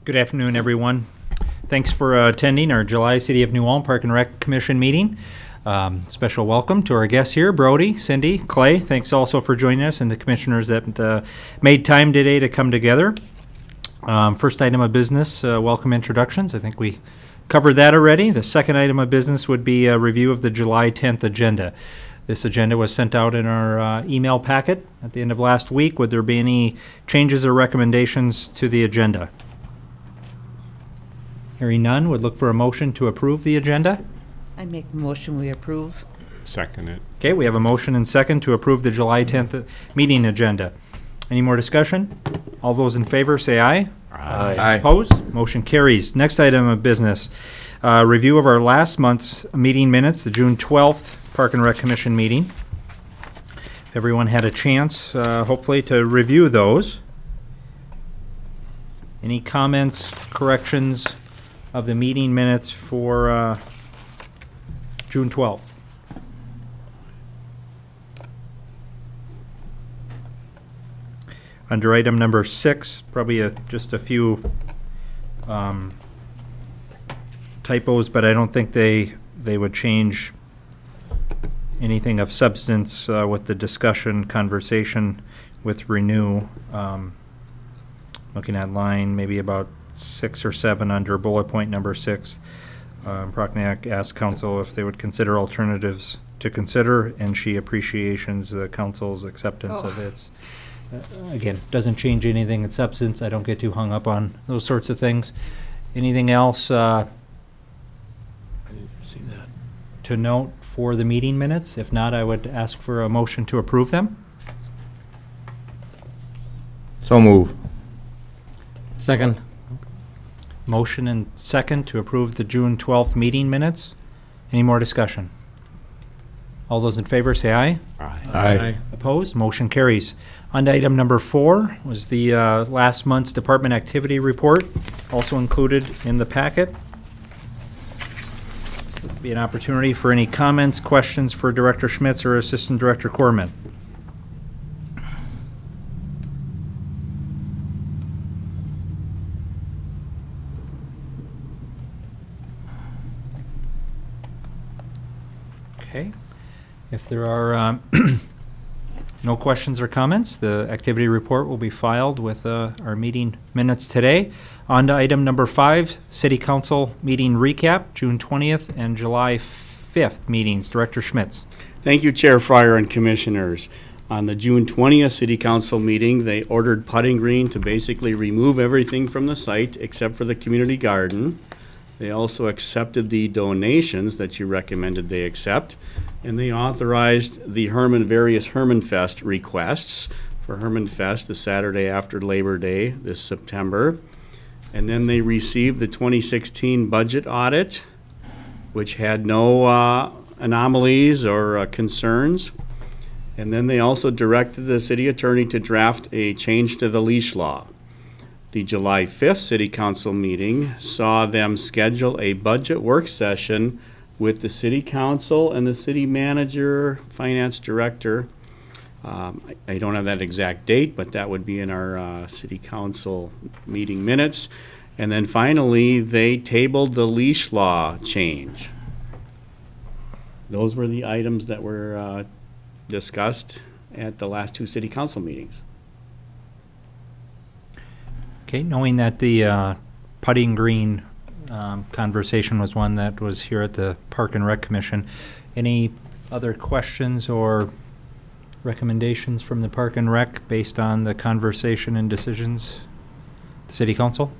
Good afternoon, everyone. Thanks for attending our July City of New Ulm Park and Rec Commission meeting. Special welcome to our guests here, Brody, Cindy, Clay. Thanks also for joining us, and the commissioners that made time today to come together. First item of business, welcome introductions. I think we covered that already. The second item of business would be a review of the July 10th agenda. This agenda was sent out in our email packet at the end of last week. Would there be any changes or recommendations to the agenda? Hearing none, would look for a motion to approve the agenda. I make a motion we approve. Second it. Okay, we have a motion and second to approve the July 10th meeting agenda. Any more discussion? All those in favor say aye. Aye. Opposed? Motion carries. Next item of business, review of our last month's meeting minutes, the June 12th Park and Rec Commission meeting. If everyone had a chance, hopefully, to review those. Any comments, corrections of the meeting minutes for June 12th? Under item number 6, probably just a few typos, but I don't think they would change anything of substance with the discussion, conversation with Renew. Looking at line maybe about 6 or 7 under bullet point number 6. Prochniak asked council if they would consider alternatives to consider, and she appreciates the council's acceptance of its. Again, doesn't change anything in substance. I don't get too hung up on those sorts of things. Anything else I didn't see that. to note for the meeting minutes? If not, I would ask for a motion to approve them. So move. Second. Motion and second to approve the June 12th meeting minutes. Any more discussion? All those in favor say aye. Aye. Opposed? Motion carries. On to item number 4 was the last month's department activity report, also included in the packet. This would be an opportunity for any comments, questions for Director Schmitz or Assistant Director Corman. Okay. If there are no questions or comments, the activity report will be filed with our meeting minutes today. On to item number 5, City Council meeting recap, June 20th and July 5th meetings. Director Schmitz. Thank you, Chair Fryer and Commissioners. On the June 20th City Council meeting, they ordered Putting Green to basically remove everything from the site except for the community garden. They also accepted the donations that you recommended they accept, and they authorized the various Hermanfest requests for Hermanfest the Saturday after Labor Day this September. And then they received the 2016 budget audit, which had no anomalies or concerns. And then they also directed the city attorney to draft a change to the leash law. The July 5th City Council meeting saw them schedule a budget work session with the City Council and the City Manager, Finance Director. I don't have that exact date, but that would be in our City Council meeting minutes. And then finally, they tabled the leash law change. Those were the items that were discussed at the last 2 City Council meetings. Okay, knowing that the Putting Green conversation was one that was here at the Park and Rec Commission, any other questions or recommendations from the Park and Rec based on the conversation and decisions the City Council?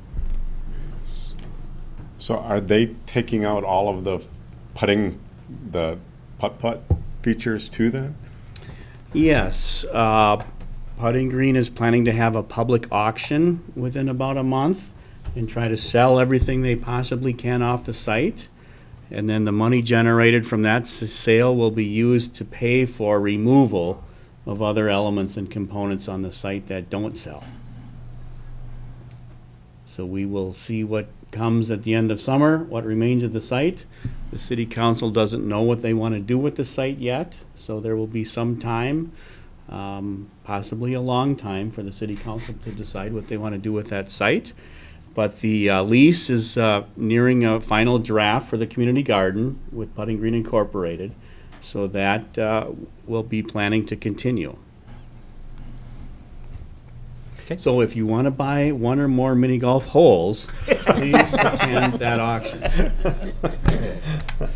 So are they taking out all of the putt-putt features too then? Yes. Putting Green is planning to have a public auction within about a month and try to sell everything they possibly can off the site. And then the money generated from that sale will be used to pay for removal of other elements and components on the site that don't sell. So we will see what comes at the end of summer, what remains of the site. The City Council doesn't know what they want to do with the site yet, so there will be some time, possibly a long time, for the City Council to decide what they want to do with that site. But the lease is nearing a final draft for the community garden with Putting Green Incorporated, so that we'll be planning to continue. Okay. So if you want to buy one or more mini golf holes, please attend that auction. You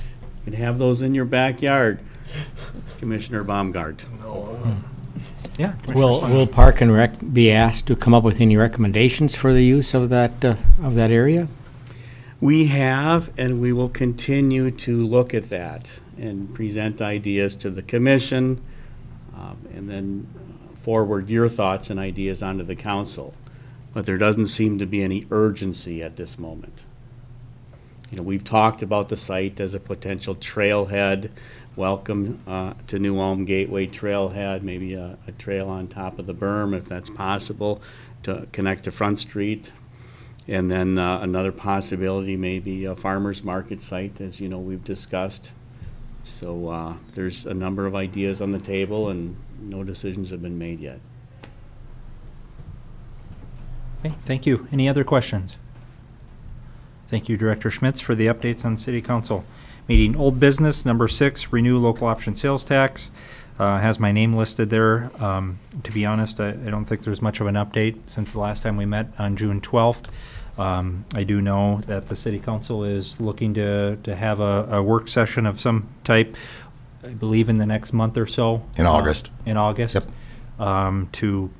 can have those in your backyard, Commissioner Baumgart. Yeah. Will Park and Rec be asked to come up with any recommendations for the use of that area? We have, and we will continue to look at that and present ideas to the commission, and then forward your thoughts and ideas onto the council. But there doesn't seem to be any urgency at this moment. You know, we've talked about the site as a potential trailhead. Welcome to New Ulm Gateway Trailhead, maybe a trail on top of the berm if that's possible to connect to Front Street. And then another possibility may be a farmer's market site, as you know we've discussed. So there's a number of ideas on the table and no decisions have been made yet. Okay, thank you. Any other questions? Thank you, Director Schmitz, for the updates on City Council meeting. Old business, number 6, renew local option sales tax. Has my name listed there. To be honest, I don't think there's much of an update since the last time we met on June 12th. I do know that the City Council is looking to have a work session of some type, I believe in the next month or so. In August. In August. Yep. To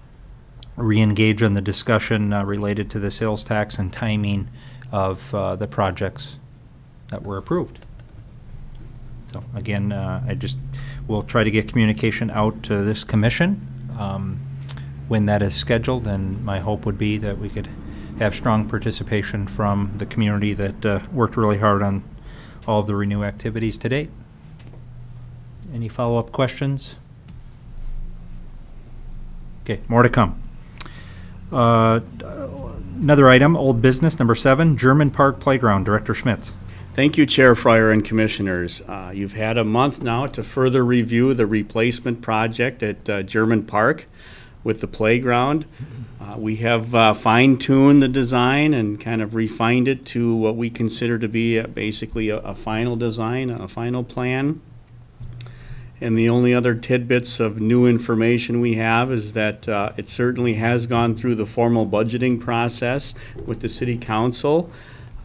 re-engage on the discussion related to the sales tax and timing of the projects that were approved. So again, I just will try to get communication out to this commission when that is scheduled, and my hope would be that we could have strong participation from the community that worked really hard on all of the renew activities to date. Any follow-up questions? Okay, more to come. Another item, old business, number 7, German Park Playground. Director Schmitz. Thank you, Chair Fryer and Commissioners. You've had a month now to further review the replacement project at German Park with the playground. We have fine-tuned the design and kind of refined it to what we consider to be basically a final design, a final plan. And the only other tidbits of new information we have is that it certainly has gone through the formal budgeting process with the City Council.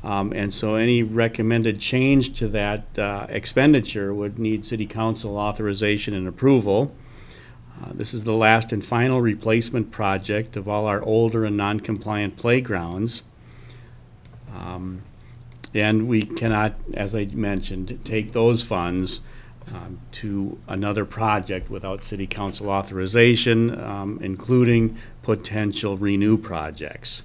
And so any recommended change to that expenditure would need City Council authorization and approval. This is the last and final replacement project of all our older and non-compliant playgrounds. And we cannot, as I mentioned, take those funds to another project without City Council authorization, including potential renew projects.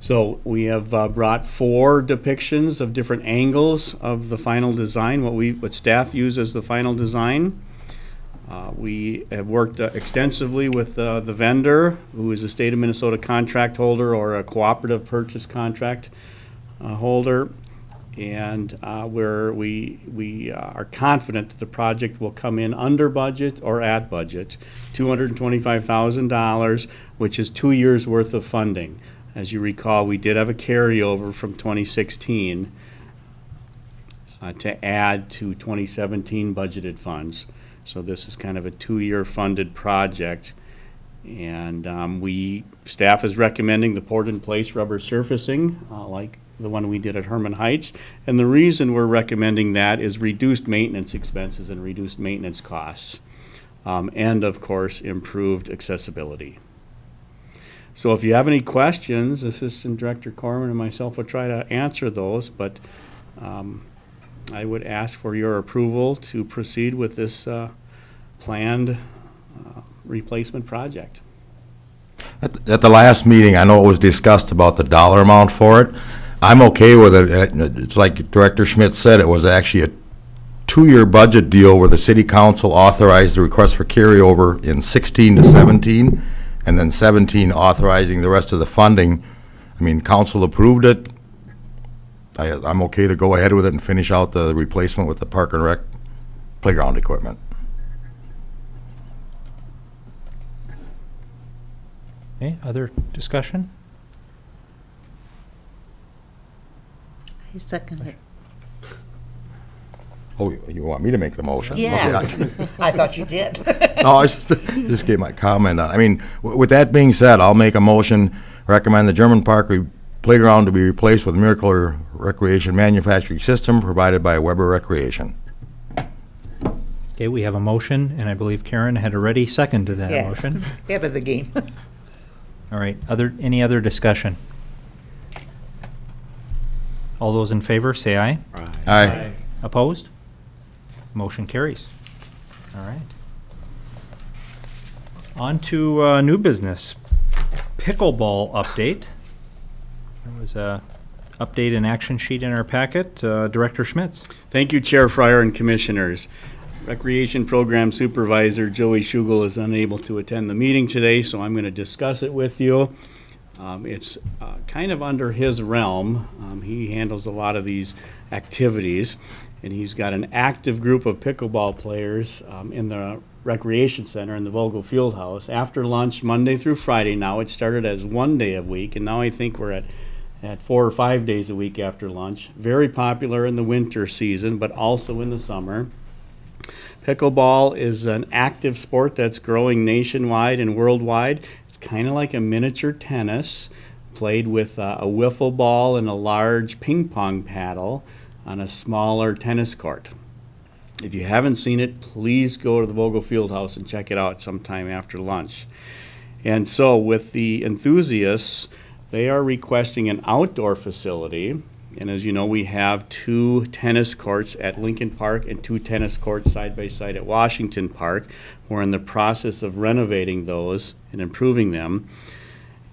So we have brought 4 depictions of different angles of the final design, what staff use as the final design. We have worked extensively with the vendor, who is a state of Minnesota contract holder or a cooperative purchase contract holder, and where we are confident that the project will come in under budget or at budget, $225,000, which is 2 years worth of funding. As you recall, we did have a carryover from 2016 to add to 2017 budgeted funds. So this is kind of a 2-year funded project. And staff is recommending the poured-in-place rubber surfacing, like the one we did at Herman Heights. And the reason we're recommending that is reduced maintenance expenses and reduced maintenance costs. And, of course, improved accessibility. So if you have any questions, Assistant Director Corman and myself will try to answer those, but I would ask for your approval to proceed with this planned replacement project. At the last meeting, I know it was discussed about the dollar amount for it. I'm okay with it. It's like Director Schmidt said, it was actually a 2-year budget deal where the City Council authorized the request for carryover in 16 to 17. And then 17 authorizing the rest of the funding. I mean, council approved it. I'm okay to go ahead with it and finish out the replacement with the Park and Rec playground equipment. Okay, other discussion? I second it. Oh, you want me to make the motion? Yeah. Okay. I thought you did. No, I just gave my comment on, I mean, with that being said, I'll make a motion, recommend the German Park playground to be replaced with Miracle Recreation manufacturing system provided by Weber Recreation. Okay, we have a motion, and I believe Karen had a ready second to that Yeah. motion. Head of the game. All right, any other discussion? All those in favor, say aye. Aye. Opposed? Motion carries. All right. On to new business. Pickleball update. There was a update and action sheet in our packet. Director Schmitz. Thank you, Chair Fryer and Commissioners. Recreation Program Supervisor Joey Schugel is unable to attend the meeting today, so I'm going to discuss it with you. It's kind of under his realm. He handles a lot of these activities, and he's got an active group of pickleball players in the Recreation Center in the Vogel Fieldhouse. After lunch, Monday through Friday now. It started as 1 day a week, and now I think we're at 4 or 5 days a week after lunch. Very popular in the winter season, but also in the summer. Pickleball is an active sport that's growing nationwide and worldwide. It's kind of like a miniature tennis, played with a wiffle ball and a large ping pong paddle on a smaller tennis court. If you haven't seen it, please go to the Vogel Fieldhouse and check it out sometime after lunch. And so with the enthusiasts, they are requesting an outdoor facility. And as you know, we have 2 tennis courts at Lincoln Park and 2 tennis courts side by side at Washington Park. We're in the process of renovating those and improving them.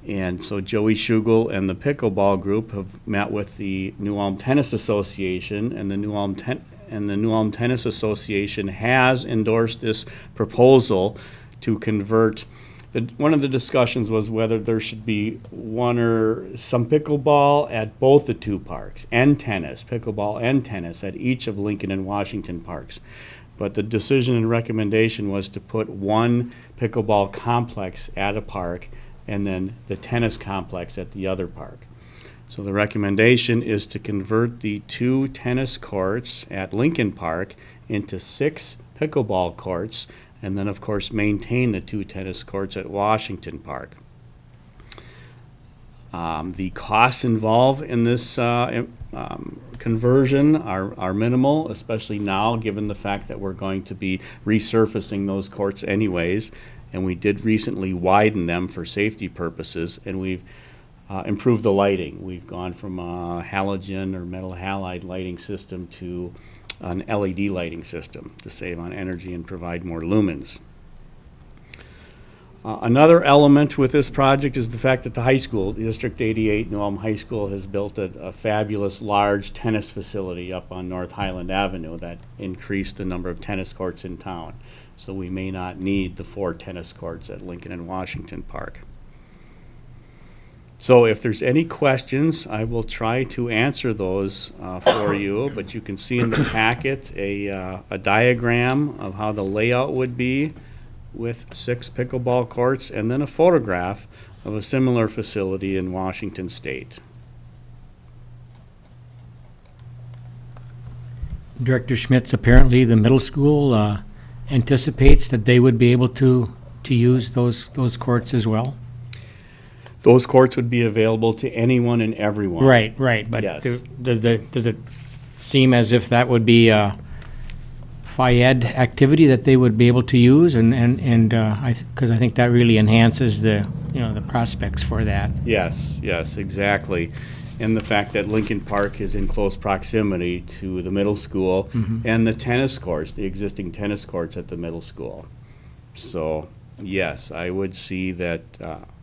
And so Joey Schugel and the pickleball group have met with the New Ulm Tennis Association, and the New Ulm Tennis Association has endorsed this proposal to convert. One of the discussions was whether there should be one or some pickleball at both the 2 parks, and tennis, pickleball and tennis at each of Lincoln and Washington parks. But the decision and recommendation was to put 1 pickleball complex at a park and then the tennis complex at the other park. So the recommendation is to convert the 2 tennis courts at Lincoln Park into 6 pickleball courts, and then, of course, maintain the 2 tennis courts at Washington Park. The costs involved in this conversion are minimal, especially now, given the fact that we're going to be resurfacing those courts anyways, and we did recently widen them for safety purposes, and we've improved the lighting. We've gone from a halogen or metal halide lighting system to an LED lighting system to save on energy and provide more lumens. Another element with this project is the fact that the high school, District 88 New Ulm High School, has built a fabulous large tennis facility up on North Highland Avenue that increased the number of tennis courts in town. So we may not need the 4 tennis courts at Lincoln and Washington Park. So if there's any questions, I will try to answer those for you, but you can see in the packet a diagram of how the layout would be with 6 pickleball courts, and then a photograph of a similar facility in Washington State. Director Schmitz, apparently the middle school anticipates that they would be able to use those courts as well? Those courts would be available to anyone and everyone. Right, but Yes. does it seem as if that would be a Phi-Ed activity that they would be able to use, because I think that really enhances the prospects for that. Yes, exactly. And the fact that Lincoln Park is in close proximity to the middle school and the tennis courts, the existing tennis courts at the middle school. So, yes, I would see that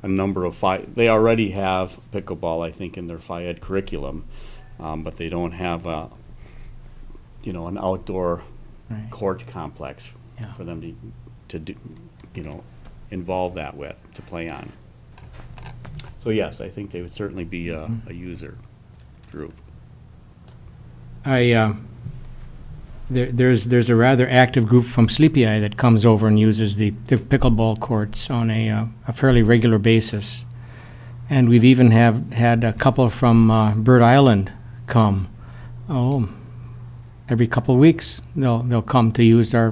a number of they already have pickleball, I think, in their Phi-Ed curriculum, but they don't have an outdoor court complex for them to do, involve that with, to play on. So yes, I think they would certainly be a user group. There's a rather active group from Sleepy Eye that comes over and uses the pickleball courts on a fairly regular basis. And we've even had a couple from Bird Island come every couple of weeks, they'll come to use our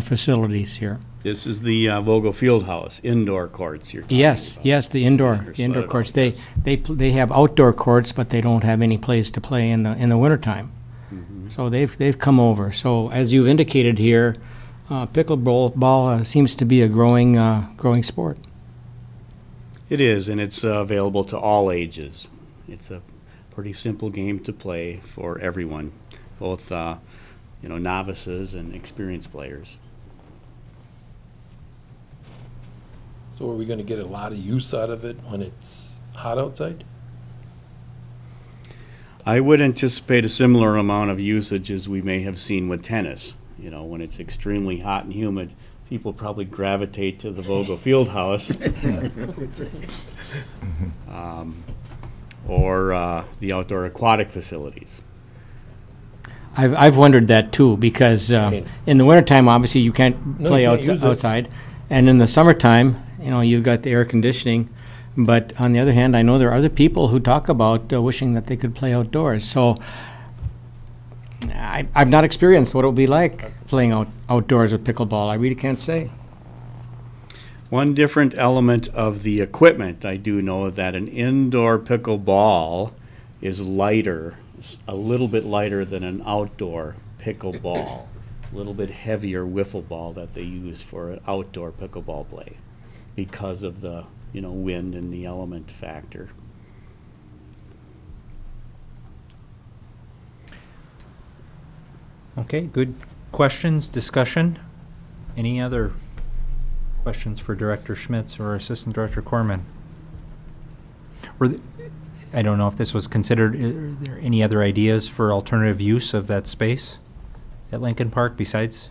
facilities here. This is the Vogel Fieldhouse, indoor courts you're talking Yes, about. yes, the indoor Understood courts. about They have outdoor courts, but they don't have any place to play in the wintertime. So they've come over. So as you've indicated here, pickleball seems to be a growing sport. It is, and it's available to all ages. It's a pretty simple game to play for everyone, both novices and experienced players. So are we gonna get a lot of use out of it when it's hot outside? I would anticipate a similar amount of usage as we may have seen with tennis. You know, when it's extremely hot and humid, people probably gravitate to the Vogel Fieldhouse. Or the outdoor aquatic facilities. I've wondered that too, because in the wintertime, obviously, you can't No, play you can't use it. outside. And in the summertime, you've got the air conditioning. But on the other hand, I know there are other people who talk about wishing that they could play outdoors. So I've not experienced what it would be like playing outdoors with pickleball. I really can't say. One different element of the equipment, I do know that an indoor pickleball is lighter, a little bit lighter than an outdoor pickleball. It's a little bit heavier wiffle ball that they use for an outdoor pickleball play because of the wind and the element factor. Okay, good questions, discussion. Any other questions for Director Schmitz or Assistant Director Corman? I don't know if this was considered, are there any other ideas for alternative use of that space at Lincoln Park besides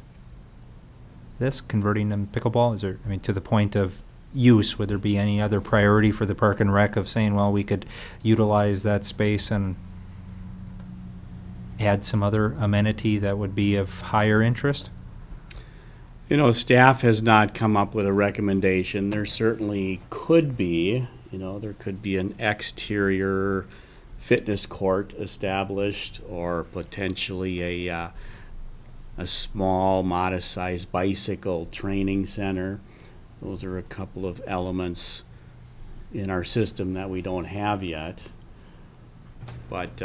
this, converting them pickleball? Is there, to the point of use, would there be any other priority for the Park and Rec of saying, well, we could utilize that space and add some other amenity that would be of higher interest? Staff has not come up with a recommendation. There certainly could be, there could be an exterior fitness court established, or potentially a small, modest-sized bicycle training center. Those are a couple of elements in our system that we don't have yet. But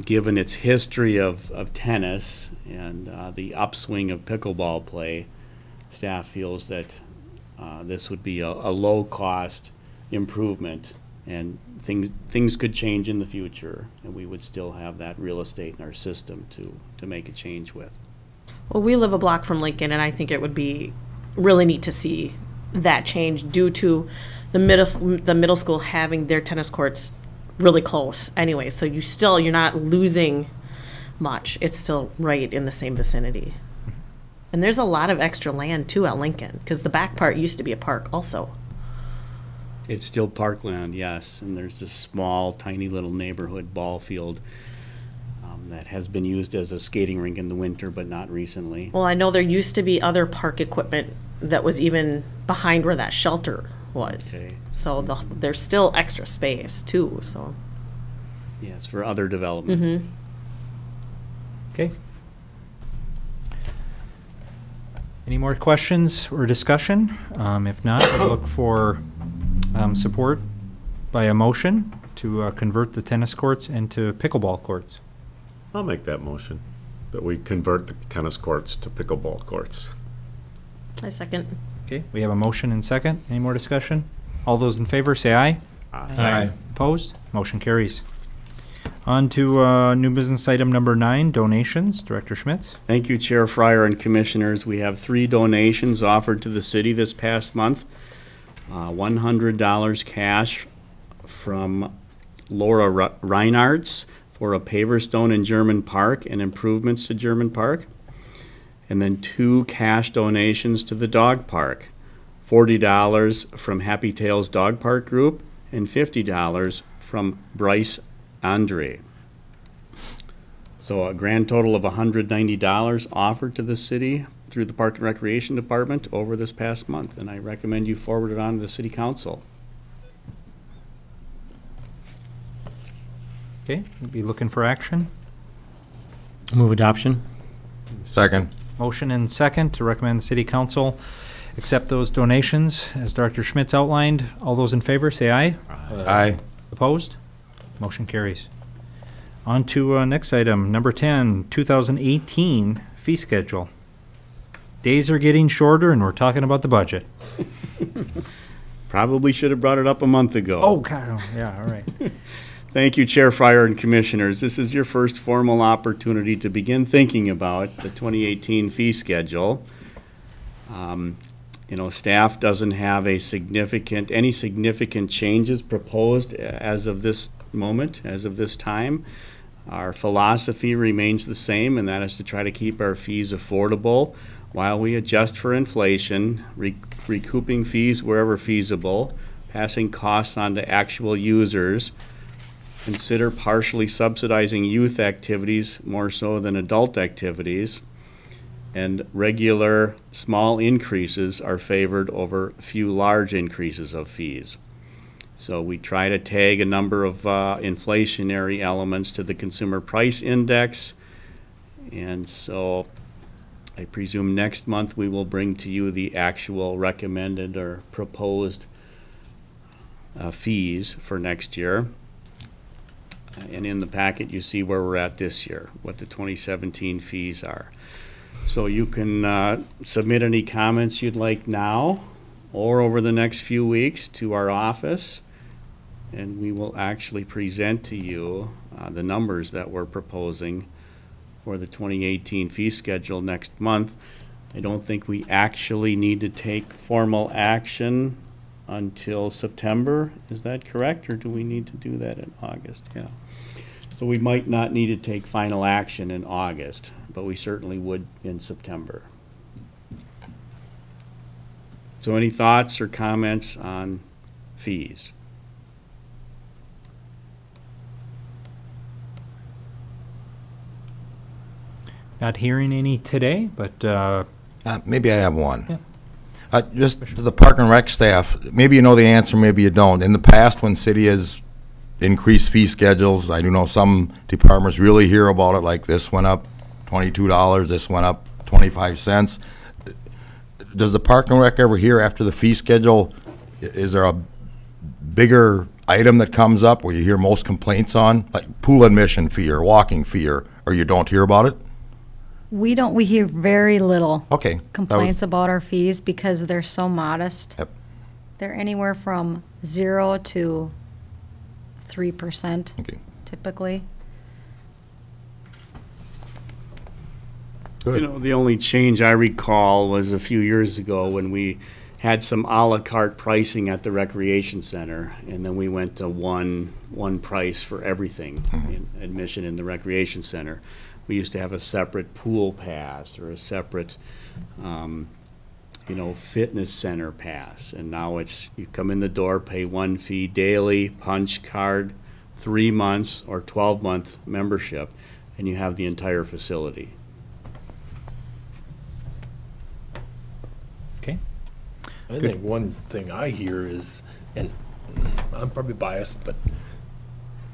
given its history of tennis and the upswing of pickleball play, staff feels that this would be a low-cost improvement, and things could change in the future, and we would still have that real estate in our system to make a change with. Well, we live a block from Lincoln, and I think it would be really neat to see that change due to the middle school having their tennis courts really close anyway. So you're not losing much. It's still right in the same vicinity. And there's a lot of extra land too at Lincoln, because the back part used to be a park also. It's still parkland, yes, and there's this small, tiny little neighborhood ball field that has been used as a skating rink in the winter, but not recently. Well, I know there used to be other park equipment that was even behind where that shelter was. Okay. So there's still extra space too, so. Yes, for other development. Okay. Any more questions or discussion? If not, I'll look for support by a motion to convert the tennis courts into pickleball courts. I'll make that motion, that we convert the tennis courts to pickleball courts. I second. Okay, we have a motion and second. Any more discussion? All those in favor, say aye. Aye. Opposed? Motion carries. On to new business item number 9, donations. Director Schmitz. Thank you, Chair Fryer and Commissioners. We have 3 donations offered to the city this past month. $100 cash from Laura Reinartz for a paver stone in German Park and improvements to German Park. And then 2 cash donations to the dog park. $40 from Happy Tales Dog Park Group and $50 from Bryce Andre. So a grand total of $190 offered to the city through the Park and Recreation Department over this past month, and I recommend you forward it on to the City Council. Okay, we'll be looking for action. Move adoption. Second. Motion and second to recommend the city council accept those donations as Dr. Schmitz outlined. All those in favor, say aye. Aye. Opposed? Motion carries. On to next item, number 10, 2018 fee schedule. Days are getting shorter and we're talking about the budget. Probably should have brought it up a month ago. Oh, God, yeah, all right. Thank you, Chair Fryer and Commissioners. This is your first formal opportunity to begin thinking about the 2018 fee schedule. Staff doesn't have any significant changes proposed as of this moment, as of this time. Our philosophy remains the same, and that is to try to keep our fees affordable while we adjust for inflation, recouping fees wherever feasible, passing costs on to actual users, consider partially subsidizing youth activities more so than adult activities, and regular small increases are favored over few large increases of fees. So we try to tag a number of inflationary elements to the consumer price index, and so I presume next month we will bring to you the actual recommended or proposed fees for next year. And in the packet you see where we're at this year, what the 2017 fees are. So you can submit any comments you'd like now or over the next few weeks to our office, and we will actually present to you the numbers that we're proposing for the 2018 fee schedule next month. I don't think we actually need to take formal action until September. Is that correct, or do we need to do that in August? Yeah. So we might not need to take final action in August, but we certainly would in September. So any thoughts or comments on fees? Not hearing any today, but Maybe I have one. Yeah. Just to the Park and Rec staff, maybe you know the answer, maybe you don't. In the past, when city has increased fee schedules, I do know some departments really hear about it, like this went up $22, this went up 25 cents. Does the Park and Rec ever hear after the fee schedule, is there a bigger item that comes up where you hear most complaints on, like pool admission fee or walking fee, or you don't hear about it? We don't, we hear very little Okay. complaints about our fees because they're so modest. Yep. They're anywhere from 0 to 3% Okay. typically. Good. The only change I recall was a few years ago when we had some a la carte pricing at the recreation center, and then we went to one price for everything, admission in the recreation center. We used to have a separate pool pass or a separate, fitness center pass, and now it's you come in the door, pay one fee daily, punch card, 3 months or 12-month membership, and you have the entire facility. okay. I think one thing I hear is, and I'm probably biased, but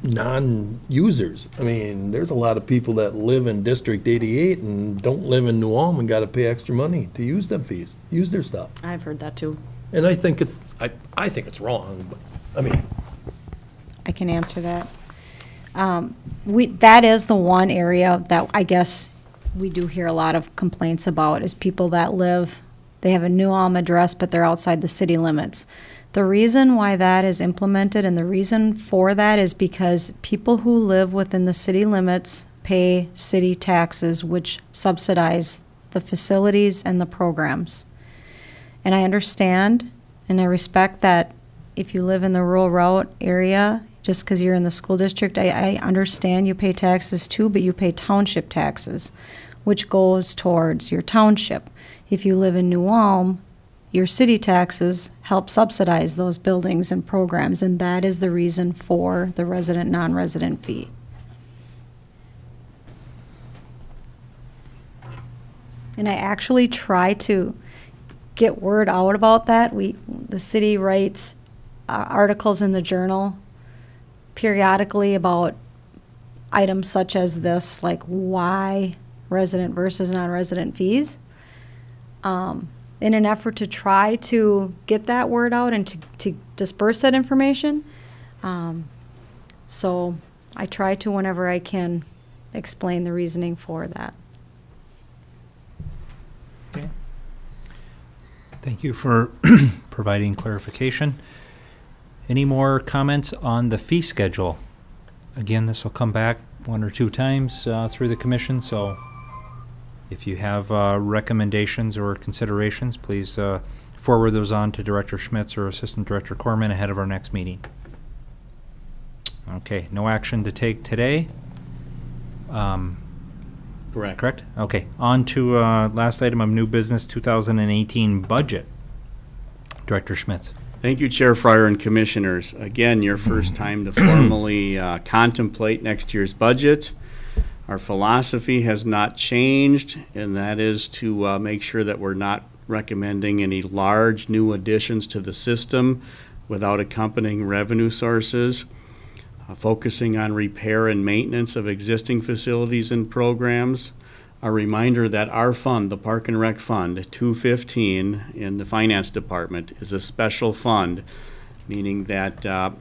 non-users. I mean, there's a lot of people that live in District 88 and don't live in New Ulm and got to pay extra money to use them fees, use their stuff. I've heard that too. And I think I think it's wrong, but, I mean, I can answer that. That is the one area that I guess we do hear a lot of complaints about is people that live, they have a New Ulm address, but they're outside the city limits. The reason why that is implemented and the reason for that is because people who live within the city limits pay city taxes, which subsidize the facilities and the programs. And I understand and I respect that if you live in the rural route area, just because you're in the school district, I understand you pay taxes too, but you pay township taxes, which goes towards your township. If you live in New Ulm, your city taxes help subsidize those buildings and programs, and that is the reason for the resident, non-resident fee. And I actually try to get word out about that. The city writes articles in the Journal periodically about items such as this, like why resident versus non-resident fees, in an effort to try to get that word out and to disperse that information. So I try to, whenever I can, explain the reasoning for that. Okay. Thank you for providing clarification. Any more comments on the fee schedule? Again, this will come back 1 or 2 times through the commission, so if you have recommendations or considerations, please forward those on to Director Schmitz or Assistant Director Corman ahead of our next meeting. Okay, no action to take today. Correct. Correct? Okay, on to last item of new business, 2018 budget. Director Schmitz. Thank you, Chair Fryer and Commissioners. Again, your first time to formally contemplate next year's budget. Our philosophy has not changed, and that is to make sure that we're not recommending any large new additions to the system without accompanying revenue sources. Focusing on repair and maintenance of existing facilities and programs. A reminder that our fund, the Park and Rec Fund, 215 in the Finance Department, is a special fund, meaning that the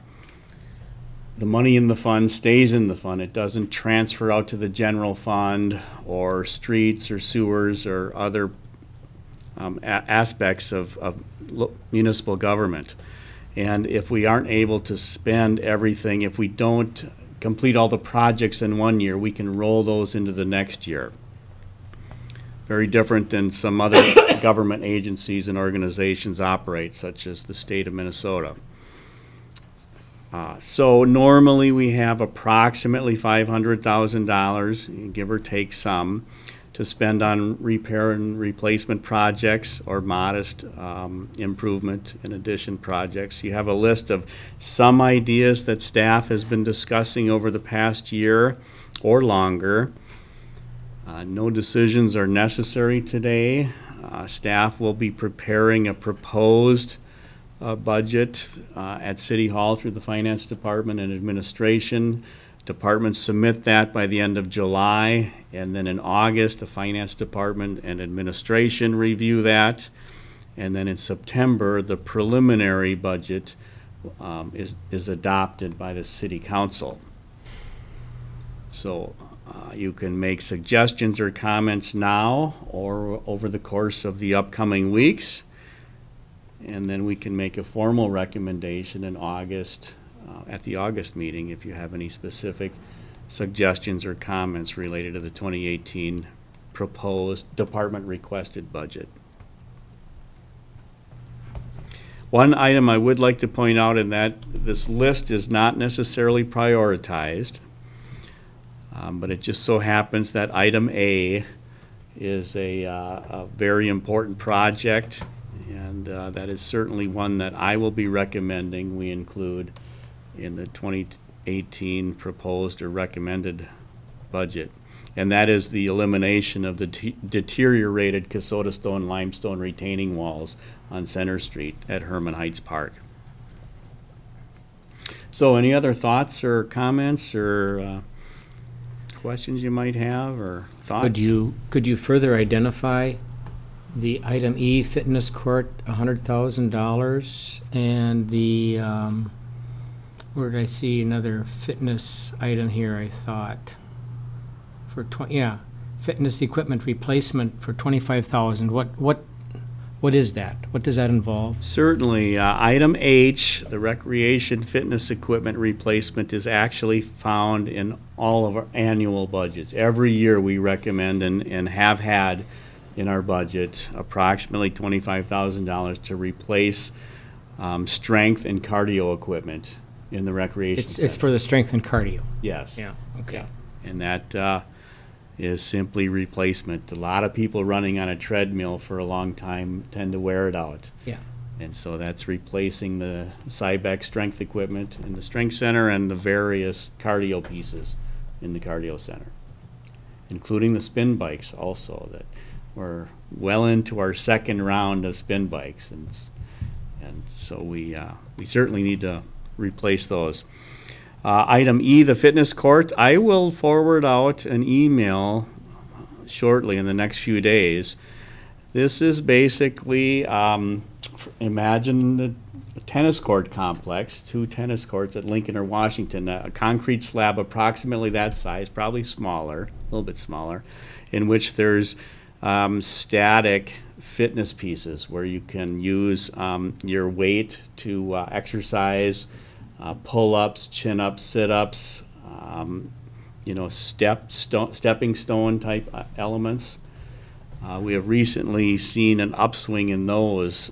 money in the fund stays in the fund. It doesn't transfer out to the general fund or streets or sewers or other aspects of municipal government. And if we aren't able to spend everything, if we don't complete all the projects in one year, we can roll those into the next year. Very different than some other government agencies and organizations operate, such as the state of Minnesota. So normally we have approximately $500,000, give or take some, to spend on repair and replacement projects or modest improvement in addition projects. You have a list of some ideas that staff has been discussing over the past year or longer. No decisions are necessary today. Staff will be preparing a proposed budget at City Hall through the Finance Department and Administration. Departments submit that by the end of July, and then in August, the Finance Department and Administration review that. And then in September, the preliminary budget is adopted by the City Council. So you can make suggestions or comments now or over the course of the upcoming weeks. And then we can make a formal recommendation in August, at the August meeting, if you have any specific suggestions or comments related to the 2018 proposed department requested budget. One item I would like to point out in that this list is not necessarily prioritized, but it just so happens that item A is a very important project, and that is certainly one that I will be recommending we include in the 2018 proposed or recommended budget. And that is the elimination of the deteriorated Casota stone limestone retaining walls on Center Street at Herman Heights Park. So any other thoughts or comments or questions you might have or thoughts? Could you further identify the item E, fitness court, $100,000, and the, where did I see another fitness item here, I thought? For fitness equipment replacement for $25,000. What is that? What does that involve? Certainly. Item H, the recreation fitness equipment replacement, is actually found in all of our annual budgets. Every year we recommend and have had in our budget approximately $25,000 to replace strength and cardio equipment in the recreation center. It's for the strength and cardio? Yes. Yeah, okay. And that is simply replacement. A lot of people running on a treadmill for a long time tend to wear it out. Yeah. And so that's replacing the Cybex strength equipment in the strength center and the various cardio pieces in the cardio center, including the spin bikes also. That we're well into our second round of spin bikes, and so we certainly need to replace those. Item E, the fitness court. I will forward out an email shortly in the next few days. This is basically, imagine a tennis court complex, 2 tennis courts at Lincoln or Washington, a concrete slab approximately that size, probably smaller, a little bit smaller, in which there's static fitness pieces where you can use your weight to exercise, pull-ups, chin-ups, sit-ups, stepping stone type elements. We have recently seen an upswing in those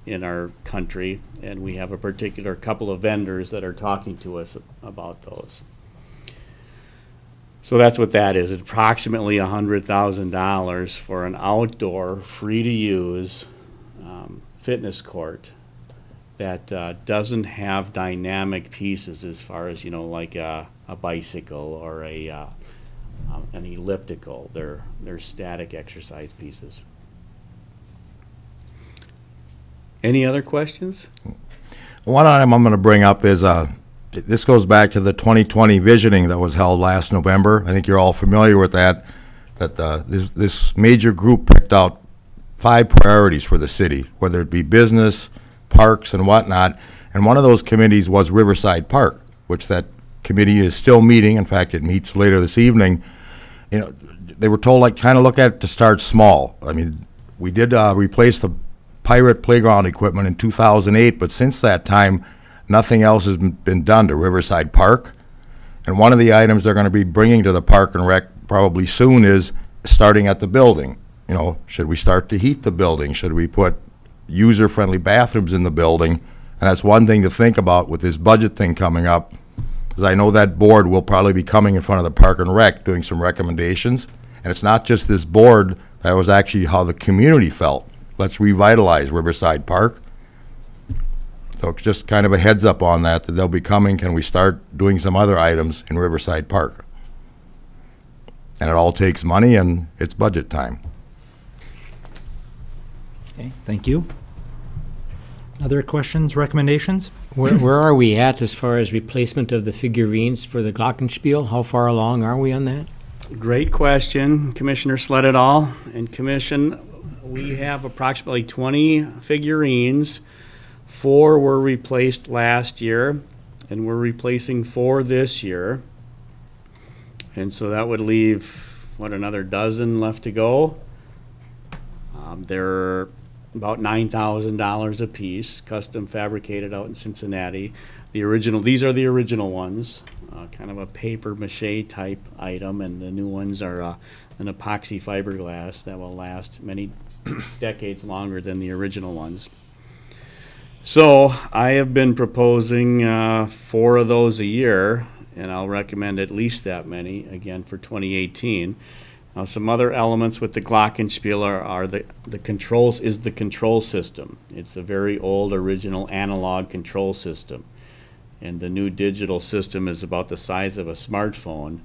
in our country, and we have a particular couple of vendors that are talking to us about those. So that's what that is. It's approximately $100,000 for an outdoor, free-to-use fitness court that doesn't have dynamic pieces as far as, like a bicycle or an elliptical. They're static exercise pieces. Any other questions? One item I'm going to bring up is, this goes back to the 2020 visioning that was held last November. I think you're all familiar with that, this major group picked out 5 priorities for the city, whether it be business, parks, and whatnot. And one of those committees was Riverside Park, which that committee is still meeting. In fact, it meets later this evening. They were told, kind of look at it to start small. I mean, we did replace the Pirate playground equipment in 2008, but since that time, nothing else has been done to Riverside Park. And one of the items they're going to be bringing to the Park and Rec probably soon is starting at the building. Should we start to heat the building? Should we put user-friendly bathrooms in the building? And that's one thing to think about with this budget thing coming up, because I know that board will probably be coming in front of the Park and Rec doing some recommendations. And it's not just this board, that was actually how the community felt. Let's revitalize Riverside Park. So just kind of a heads up on that they'll be coming. Can we start doing some other items in Riverside Park? And it all takes money, and it's budget time. Okay, thank you. Other questions, recommendations? Where are we at as far as replacement of the figurines for the Glockenspiel? How far along are we on that? Great question, Commissioner Slededall and Commission. We have approximately 20 figurines. 4 were replaced last year, and we're replacing 4 this year. And so that would leave, another dozen left to go. They're about $9,000 a piece, custom fabricated out in Cincinnati. These are the original ones, kind of a paper mache type item, and the new ones are an epoxy fiberglass that will last many decades longer than the original ones. So I have been proposing 4 of those a year, and I'll recommend at least that many again for 2018. Now, some other elements with the Glockenspiel are the controls is the control system. It's a very old original analog control system, and the new digital system is about the size of a smartphone,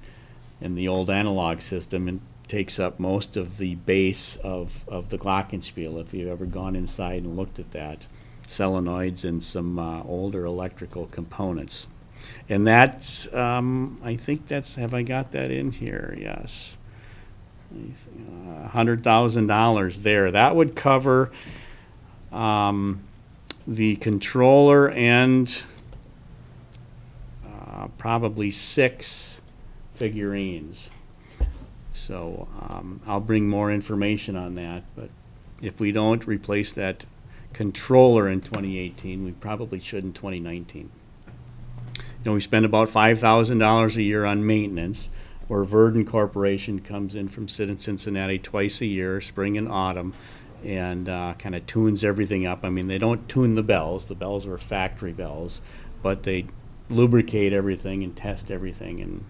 and the old analog system takes up most of the base of the Glockenspiel. If you've ever gone inside and looked at that, solenoids and some older electrical components. And that's, I think that's, have I got that in here? Yes. $100,000 there. That would cover the controller and probably 6 figurines. So I'll bring more information on that, but if we don't replace that controller in 2018, we probably should in 2019. We spend about $5,000 a year on maintenance, where Verdon Corporation comes in from Cincinnati twice a year, spring and autumn, and kind of tunes everything up. I mean, they don't tune the bells. The bells are factory bells, but they lubricate everything and test everything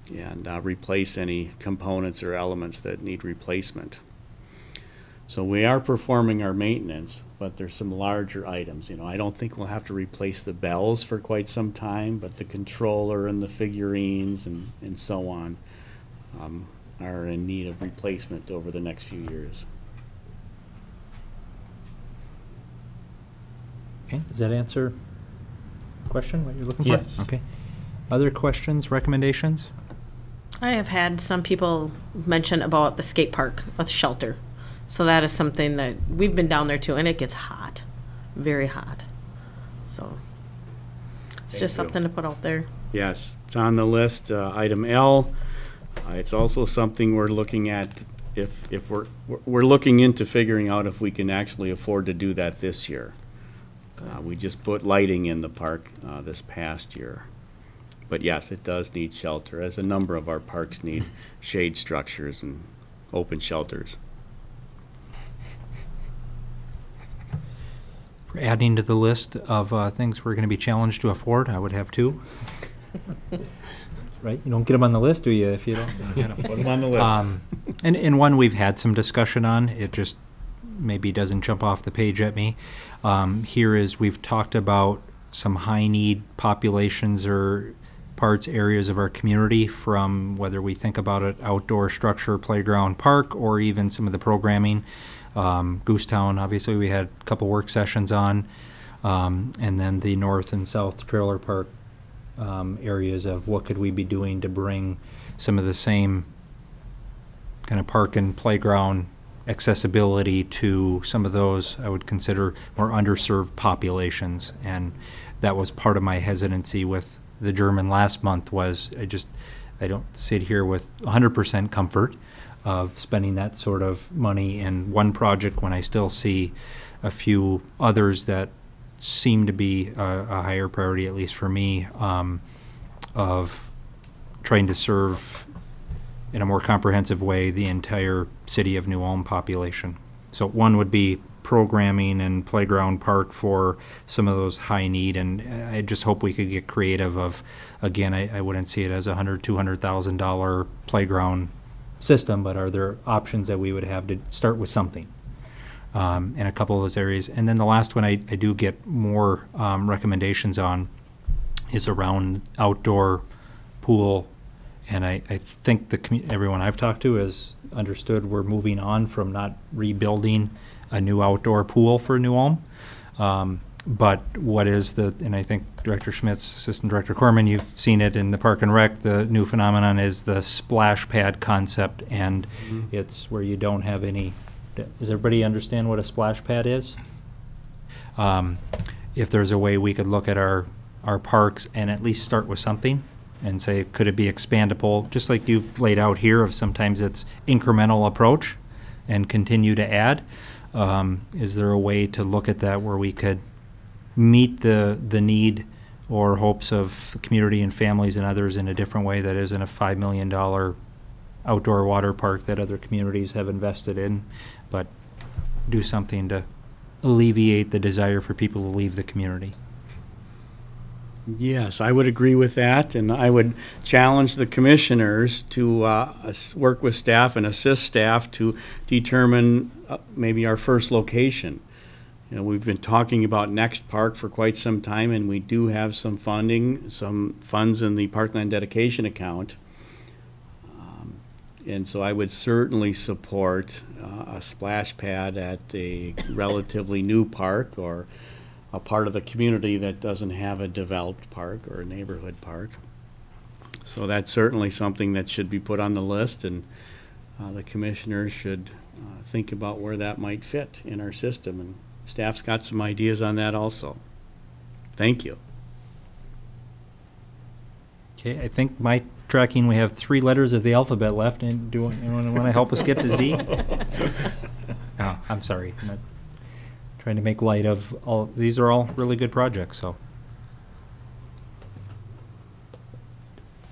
and replace any components or elements that need replacement. So we are performing our maintenance, but there's some larger items. I don't think we'll have to replace the bells for quite some time, but the controller and the figurines and so on are in need of replacement over the next few years. Okay, does that answer the question, what you're looking for? Yes. Okay. Other questions, recommendations? I have had some people mention about the skate park, a shelter. So that is something that we've been down there too, and it gets hot, very hot. So it's just something to put out there. Yes, it's on the list, item L. It's also something we're looking at, if we're looking into figuring out if we can actually afford to do that this year. We just put lighting in the park this past year. But yes, it does need shelter, as a number of our parks need shade structures and open shelters. For adding to the list of things we're going to be challenged to afford, I would have two. Right? You don't get them on the list, do you, if you don't? Put them on the list. And one we've had some discussion on, it just maybe doesn't jump off the page at me. Here is, we've talked about some high-need populations or parts, areas of our community, from whether we think about it outdoor structure, playground, park, or even some of the programming. Goosetown, obviously, we had a couple work sessions on, and then the north and south trailer park areas of what could we be doing to bring some of the same kind of park and playground accessibility to some of those I would consider more underserved populations. And that was part of my hesitancy with the German last month, was I don't sit here with 100% comfort of spending that sort of money in one project when I still see a few others that seem to be a higher priority, at least for me, of trying to serve in a more comprehensive way the entire city of New Ulm population. So one would be programming and playground park for some of those high need, and I just hope we could get creative of, again, I wouldn't see it as a $100,000-$200,000 playground system, but are there options that we would have to start with something in a couple of those areas. And then the last one I do get more recommendations on is around outdoor pool. And I think everyone I've talked to has understood we're moving on from not rebuilding a new outdoor pool for New Ulm. But what is and I think Director Schmitz, Assistant Director Corman, you've seen it in the Park and Rec, the new phenomenon is the splash pad concept, and it's where you don't have any. Does everybody understand what a splash pad is? If there's a way we could look at our parks and at least start with something and say, could it be expandable, just like you've laid out here, of sometimes it's incremental approach and continue to add. Is there a way to look at that where we could meet the need or hopes of the community and families and others in a different way that isn't a $5 million outdoor water park that other communities have invested in, but do something to alleviate the desire for people to leave the community? Yes, I would agree with that, and I would challenge the commissioners to work with staff and assist staff to determine maybe our first location. You know, we've been talking about Next Park for quite some time, and we do have some funding, some funds in the Parkland dedication account. And so I would certainly support a splash pad at a relatively new park, or a part of the community that doesn't have a developed park or a neighborhood park. So that's certainly something that should be put on the list, and the commissioners should think about where that might fit in our system, and staff's got some ideas on that also. Thank you. Okay, I think my tracking, we have 3 letters of the alphabet left, and do anyone want to help us get to Z? Oh, I'm sorry. I'm not trying to make light of all. These are all really good projects, so.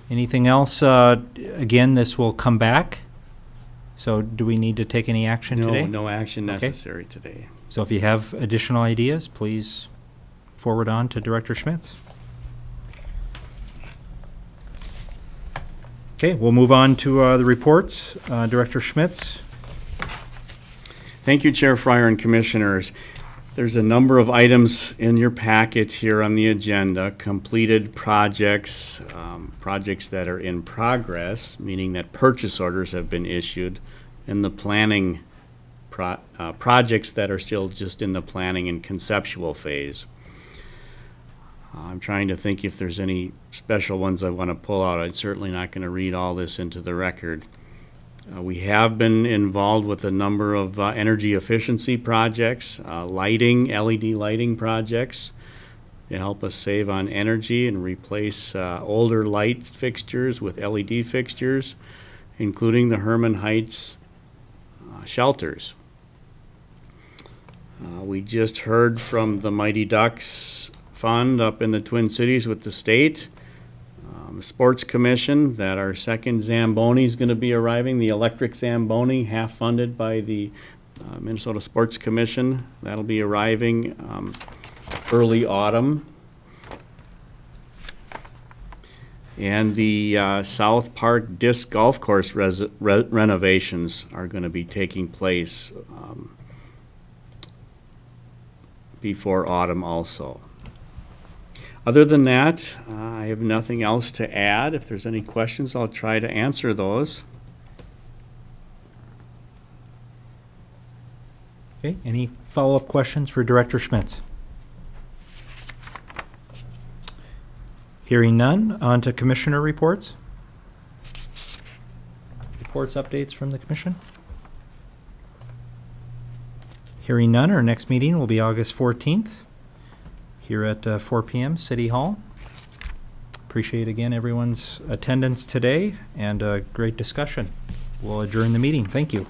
Anything else? Again, this will come back. So do we need to take any action today? No action Okay. necessary today. So if you have additional ideas, please forward on to Director Schmitz. Okay, we'll move on to the reports. Director Schmitz. Thank you, Chair Fryer and Commissioners. There's a number of items in your packet here on the agenda. Completed projects, projects that are in progress, meaning that purchase orders have been issued, and the planning projects that are still just in the planning and conceptual phase. I'm trying to think if there's any special ones I want to pull out. I'm certainly not going to read all this into the record. We have been involved with a number of energy efficiency projects, lighting, LED lighting projects to help us save on energy and replace older light fixtures with LED fixtures, including the Herman Heights shelters. We just heard from the Mighty Ducks Fund up in the Twin Cities with the state. Sports Commission, that our second Zamboni is going to be arriving, the electric Zamboni, half funded by the Minnesota Sports Commission. That'll be arriving early autumn. And the South Park Disc Golf Course renovations are going to be taking place before autumn also. Other than that, I have nothing else to add. If there's any questions, I'll try to answer those. Okay, any follow-up questions for Director Schmitz? Hearing none, on to Commissioner reports. Reports, updates from the Commission? Hearing none, our next meeting will be August 14th. Here at 4 p.m. City Hall. Appreciate again everyone's attendance today and a great discussion. We'll adjourn the meeting. Thank you.